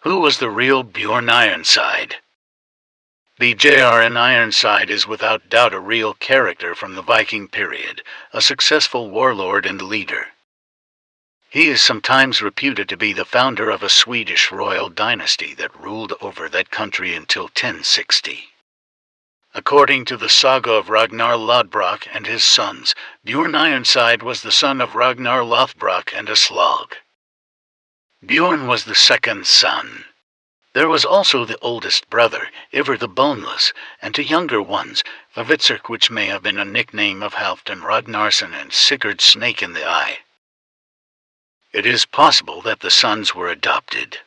Who was the real Bjorn Ironside? Bjorn Ironside is without doubt a real character from the Viking period, a successful warlord and leader. He is sometimes reputed to be the founder of a Swedish royal dynasty that ruled over that country until 1060. According to the saga of Ragnar Lodbrok and his sons, Bjorn Ironside was the son of Ragnar Lothbrok and Aslog. Bjorn was the second son. There was also the oldest brother, Ivar the Boneless, and two younger ones, Vavitsark, which may have been a nickname of Halfdan Ragnarsson, and Sigurd Snake in the Eye. It is possible that the sons were adopted.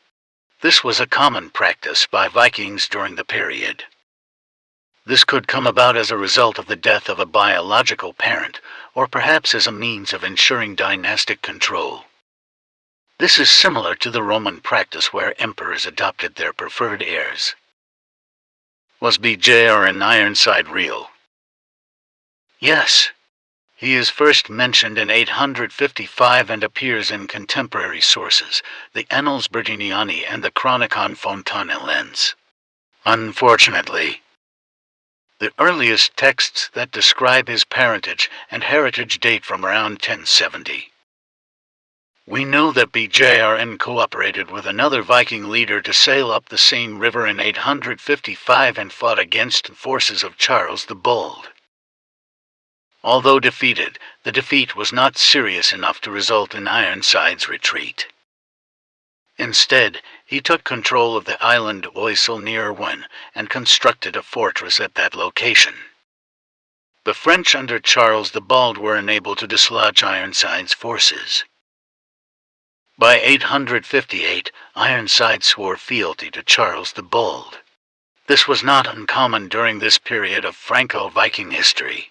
This was a common practice by Vikings during the period. This could come about as a result of the death of a biological parent, or perhaps as a means of ensuring dynastic control. This is similar to the Roman practice where emperors adopted their preferred heirs. Was Bjorn Ironside real? Yes. He is first mentioned in 855 and appears in contemporary sources, the Annals Bertiniani and the Chronicon Fontanellens. Unfortunately, the earliest texts that describe his parentage and heritage date from around 1070. We know that Bjorn cooperated with another Viking leader to sail up the same river in 855 and fought against the forces of Charles the Bold. Although defeated, the defeat was not serious enough to result in Ironside's retreat. Instead, he took control of the island Oisel near Rouen and constructed a fortress at that location. The French under Charles the Bald were unable to dislodge Ironside's forces. By 858, Ironside swore fealty to Charles the Bold. This was not uncommon during this period of Franco-Viking history.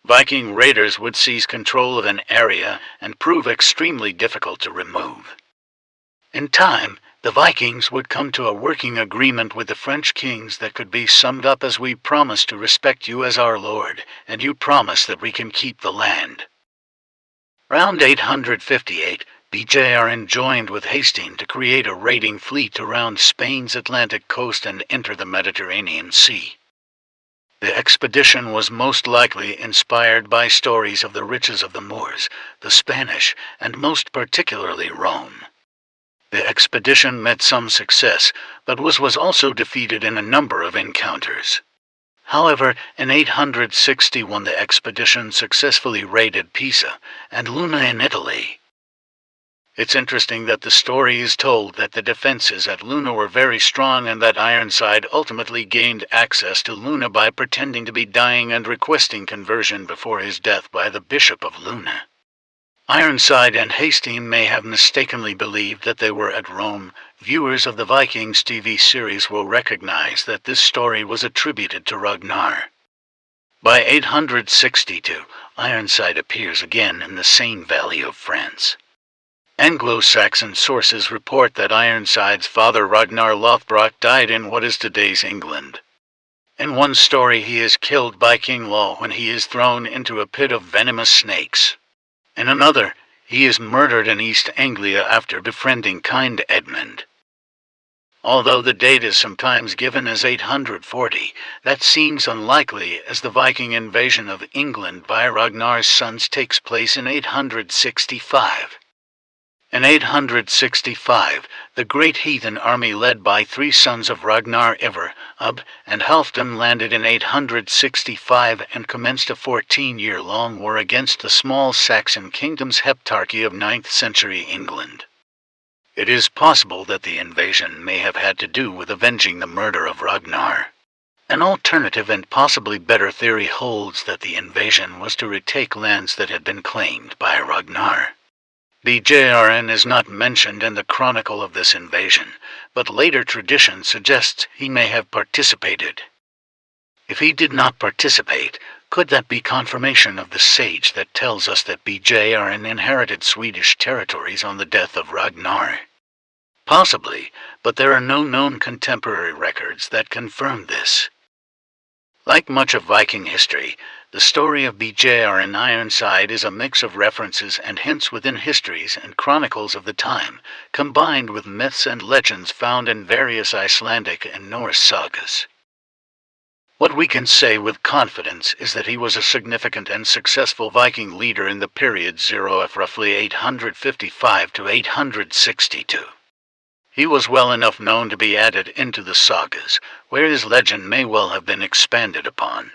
Viking raiders would seize control of an area and prove extremely difficult to remove. In time, the Vikings would come to a working agreement with the French kings that could be summed up as: "We promise to respect you as our lord, and you promise that we can keep the land." Round 858, Bjorn joined with Hasting to create a raiding fleet around Spain's Atlantic coast and enter the Mediterranean Sea. The expedition was most likely inspired by stories of the riches of the Moors, the Spanish, and most particularly Rome. The expedition met some success, but was also defeated in a number of encounters. However, in 861 the expedition successfully raided Pisa and Luna in Italy. It's interesting that the story is told that the defenses at Luna were very strong and that Ironside ultimately gained access to Luna by pretending to be dying and requesting conversion before his death by the Bishop of Luna. Ironside and Hasting may have mistakenly believed that they were at Rome. Viewers of the Vikings TV series will recognize that this story was attributed to Ragnar. By 862, Ironside appears again in the Seine Valley of France. Anglo-Saxon sources report that Ironside's father Ragnar Lothbrok died in what is today's England. In one story he is killed by King Law when he is thrown into a pit of venomous snakes. In another, he is murdered in East Anglia after befriending kind Edmund. Although the date is sometimes given as 840, that seems unlikely, as the Viking invasion of England by Ragnar's sons takes place in 865. In 865, the great heathen army led by three sons of Ragnar, Ivar, Ub, and Halfdan landed in 865 and commenced a 14-year-long war against the small Saxon kingdom's heptarchy of 9th century England. It is possible that the invasion may have had to do with avenging the murder of Ragnar. An alternative and possibly better theory holds that the invasion was to retake lands that had been claimed by Ragnar. Bjorn is not mentioned in the chronicle of this invasion, but later tradition suggests he may have participated. If he did not participate, could that be confirmation of the sage that tells us that Bjorn inherited Swedish territories on the death of Ragnar? Possibly, but there are no known contemporary records that confirm this. Like much of Viking history, the story of Bjorn Ironside is a mix of references and hints within histories and chronicles of the time, combined with myths and legends found in various Icelandic and Norse sagas. What we can say with confidence is that he was a significant and successful Viking leader in the period 0 roughly 855 to 862. He was well enough known to be added into the sagas, where his legend may well have been expanded upon.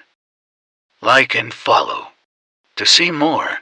Like and follow to see more.